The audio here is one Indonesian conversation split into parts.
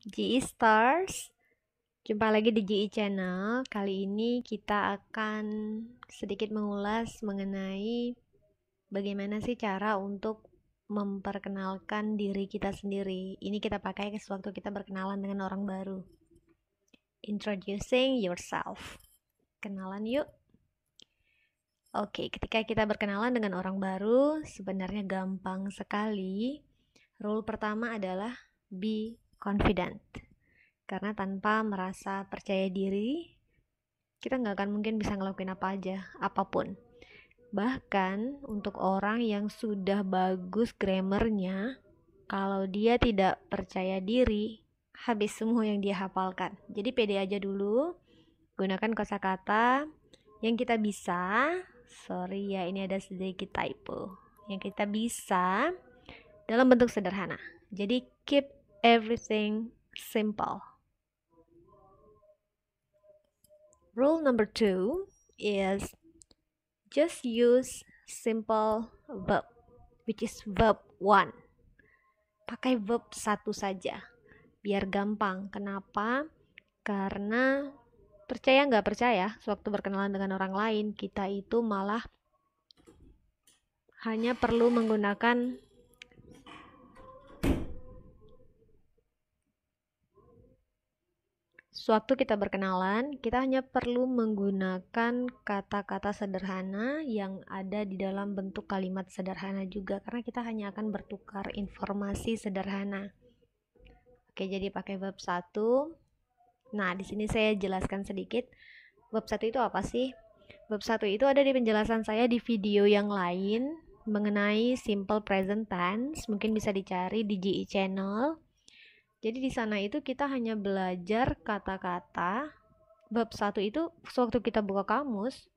GE Stars. Jumpa lagi di GE Channel. Kali ini kita akan sedikit mengulas mengenai bagaimana sih cara untuk memperkenalkan diri kita sendiri. Ini kita pakai sewaktu kita berkenalan dengan orang baru. Introducing yourself. Kenalan yuk. Oke, ketika kita berkenalan dengan orang baru, sebenarnya gampang sekali. Rule pertama adalah be confident. Karena tanpa merasa percaya diri, kita nggak akan mungkin bisa ngelakuin apa aja, apapun. Bahkan untuk orang yang sudah bagus grammarnya, kalau dia tidak percaya diri, habis semua yang dia hafalkan. Jadi pede aja dulu, gunakan kosakata yang kita bisa. Sorry ya, ini ada sedikit typo. Yang kita bisa dalam bentuk sederhana. Jadi keep everything simple. Rule number 2 is just use simple verb, which is verb 1. Pakai verb 1 saja, biar gampang. Kenapa? Karena percaya nggak percaya, sewaktu berkenalan dengan orang lain, kita itu malah hanya perlu menggunakan sewaktu kita berkenalan, kita hanya perlu menggunakan kata-kata sederhana yang ada di dalam bentuk kalimat sederhana juga, karena kita hanya akan bertukar informasi sederhana. Oke, jadi pakai verb 1. Nah, di sini saya jelaskan sedikit. Verb 1 itu apa sih? Verb 1 itu ada di penjelasan saya di video yang lain mengenai simple present tense. Mungkin bisa dicari di GE Channel. Jadi di sana itu kita hanya belajar kata-kata. Bab 1 itu sewaktu kita buka kamus,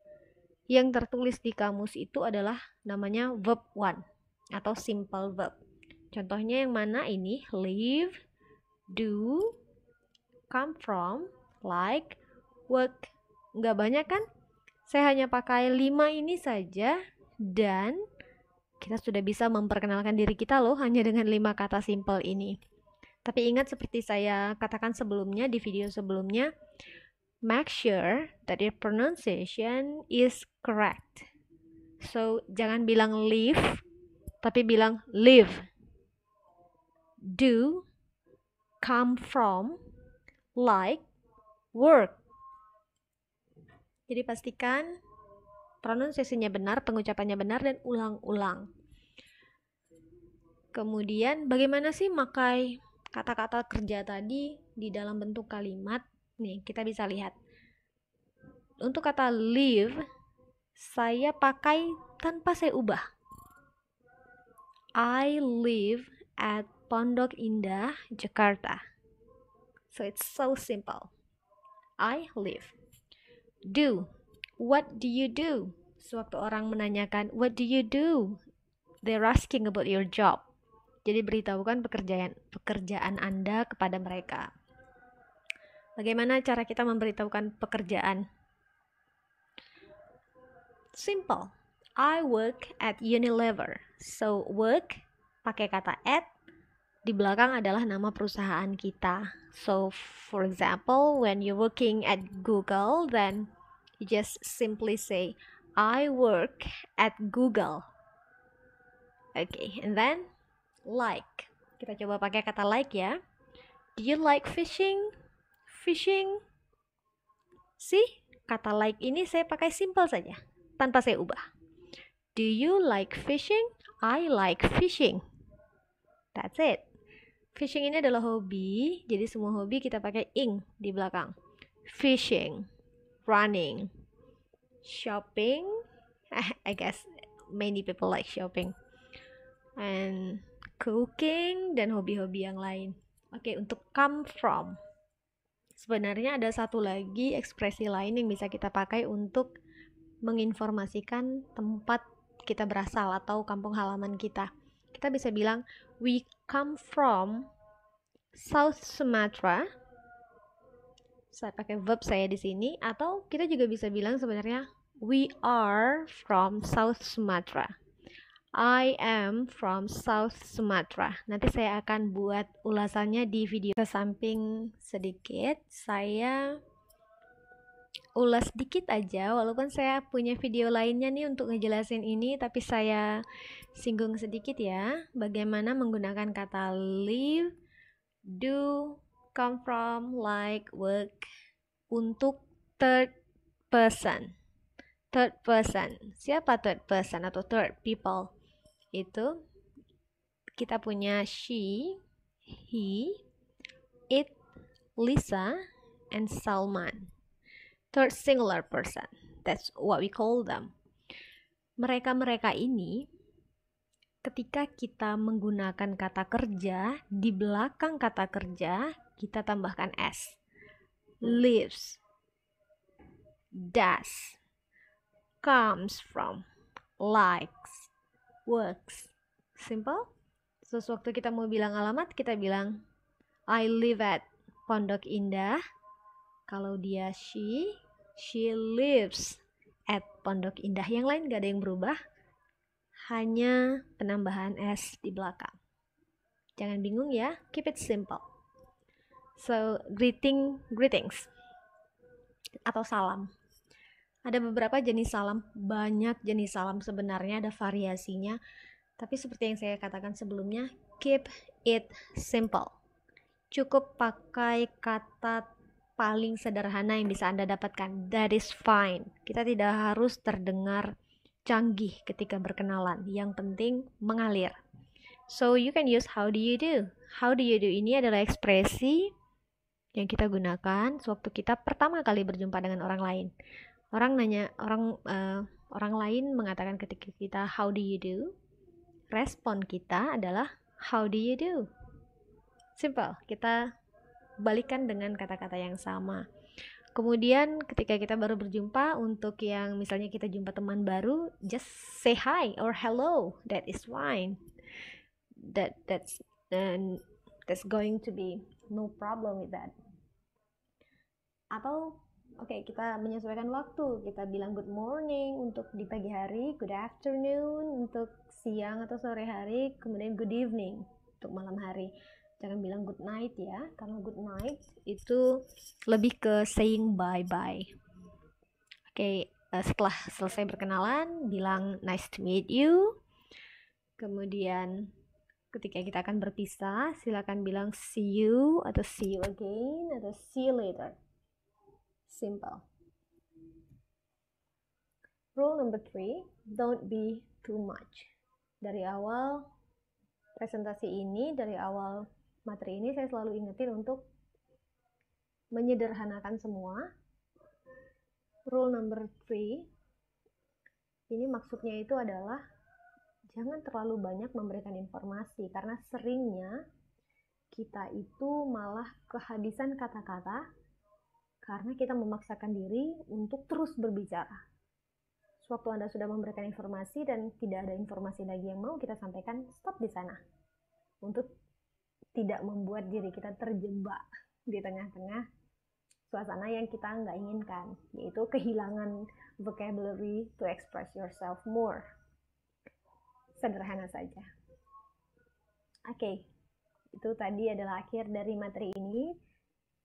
yang tertulis di kamus itu adalah namanya verb 1 atau simple verb. Contohnya yang mana ini? Live, do, come from, like, work. Nggak banyak kan? Saya hanya pakai 5 ini saja dan kita sudah bisa memperkenalkan diri kita loh hanya dengan 5 kata simple ini. Tapi ingat seperti saya katakan sebelumnya di video sebelumnya, make sure that your pronunciation is correct. So, jangan bilang live, tapi bilang live. Do, come from, like, work. Jadi pastikan pronunciasinya benar, pengucapannya benar, dan ulang-ulang. Kemudian bagaimana sih pakai kata-kata kerja tadi di dalam bentuk kalimat? Nih, kita bisa lihat. Untuk kata live, saya pakai tanpa saya ubah. I live at Pondok Indah, Jakarta. So it's so simple. I live. Do. What do you do? Sewaktu orang menanyakan, what do you do? They're asking about your job. Jadi beritahukan pekerjaan Anda kepada mereka. Bagaimana cara kita memberitahukan pekerjaan? Simple. I work at Unilever. So work pakai kata at, di belakang adalah nama perusahaan kita. So for example, when you're working at Google, then you just simply say I work at Google. Okay, and then like. Kita coba pakai kata like ya. Do you like fishing? Fishing. See, kata like ini saya pakai simple saja, tanpa saya ubah. Do you like fishing? I like fishing. That's it. Fishing ini adalah hobi, jadi semua hobi kita pakai ing di belakang. Fishing, running, shopping. I guess many people like shopping. And cooking dan hobi-hobi yang lain. Oke, untuk come from. Sebenarnya ada satu lagi ekspresi lain yang bisa kita pakai untuk menginformasikan tempat kita berasal atau kampung halaman kita. Kita bisa bilang we come from South Sumatra. Saya pakai verb saya di sini, atau kita juga bisa bilang sebenarnya we are from South Sumatra. I am from South Sumatra. Nanti saya akan buat ulasannya di video ke samping sedikit. Saya ulas dikit aja, walaupun saya punya video lainnya nih untuk ngejelasin ini, tapi saya singgung sedikit ya, bagaimana menggunakan kata live, do, come from, like, work untuk third person. Third person. Siapa third person atau third people? Itu kita punya she, he, it, Lisa, and Salman. Third singular person. That's what we call them. Mereka-mereka ini ketika kita menggunakan kata kerja, di belakang kata kerja kita tambahkan s. Lives, does, comes from, likes, works. Simple. So, waktu kita mau bilang alamat, kita bilang I live at Pondok Indah. Kalau dia she lives at Pondok Indah. Yang lain gak ada yang berubah, hanya penambahan s di belakang. Jangan bingung ya, keep it simple. So, greetings atau salam. Ada beberapa jenis salam, banyak jenis salam sebenarnya, ada variasinya. Tapi seperti yang saya katakan sebelumnya, keep it simple. Cukup pakai kata paling sederhana yang bisa Anda dapatkan. That is fine. Kita tidak harus terdengar canggih ketika berkenalan. Yang penting mengalir. So you can use how do you do. How do you do ini adalah ekspresi yang kita gunakan sewaktu kita pertama kali berjumpa dengan orang lain. Orang lain mengatakan ketika kita how do you do, respon kita adalah how do you do. Simple. Kita balikan dengan kata-kata yang sama. Kemudian ketika kita baru berjumpa, untuk yang misalnya kita jumpa teman baru, just say hi or hello. That is fine. That's going to be no problem with that. Atau kita menyesuaikan waktu. Kita bilang good morning untuk di pagi hari, good afternoon untuk siang atau sore hari, kemudian good evening untuk malam hari. Jangan bilang good night ya, karena good night itu lebih ke saying bye-bye. Setelah selesai berkenalan, bilang nice to meet you. Kemudian ketika kita akan berpisah, silakan bilang see you atau see you again atau see you later. Simple. Rule number 3, don't be too much. Dari awal presentasi ini, dari awal materi ini, saya selalu ingetin untuk menyederhanakan semua. Rule number 3, ini maksudnya itu adalah jangan terlalu banyak memberikan informasi, karena seringnya kita itu malah kehabisan kata-kata karena kita memaksakan diri untuk terus berbicara. Sewaktu Anda sudah memberikan informasi dan tidak ada informasi lagi yang mau kita sampaikan, stop di sana. Untuk tidak membuat diri kita terjebak di tengah-tengah suasana yang kita nggak inginkan, yaitu kehilangan vocabulary to express yourself more. Sederhana saja. Itu tadi adalah akhir dari materi ini.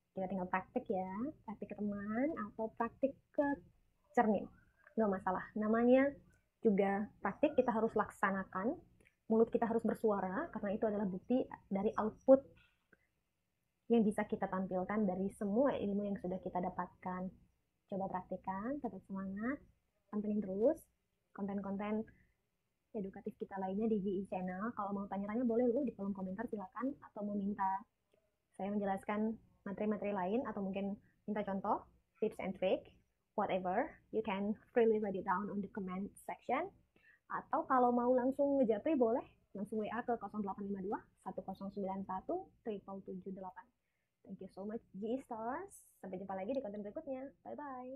Kita tinggal praktik ya, praktik ke teman atau praktik ke cermin. Nggak masalah, namanya juga praktik, kita harus laksanakan. Mulut kita harus bersuara, karena itu adalah bukti dari output yang bisa kita tampilkan dari semua ilmu yang sudah kita dapatkan. Coba praktikkan, tetap semangat, pantengin terus konten-konten edukatif kita lainnya di GI Channel. Kalau mau tanya-tanya boleh di kolom komentar, silakan, atau mau minta saya menjelaskan materi-materi lain, atau mungkin minta contoh, tips and trick, whatever, you can freely write it down on the comment section. Atau kalau mau langsung ngejapri boleh langsung WA ke 0852 1091 778. Thank you so much GI Stars. Sampai jumpa lagi di konten berikutnya. Bye bye.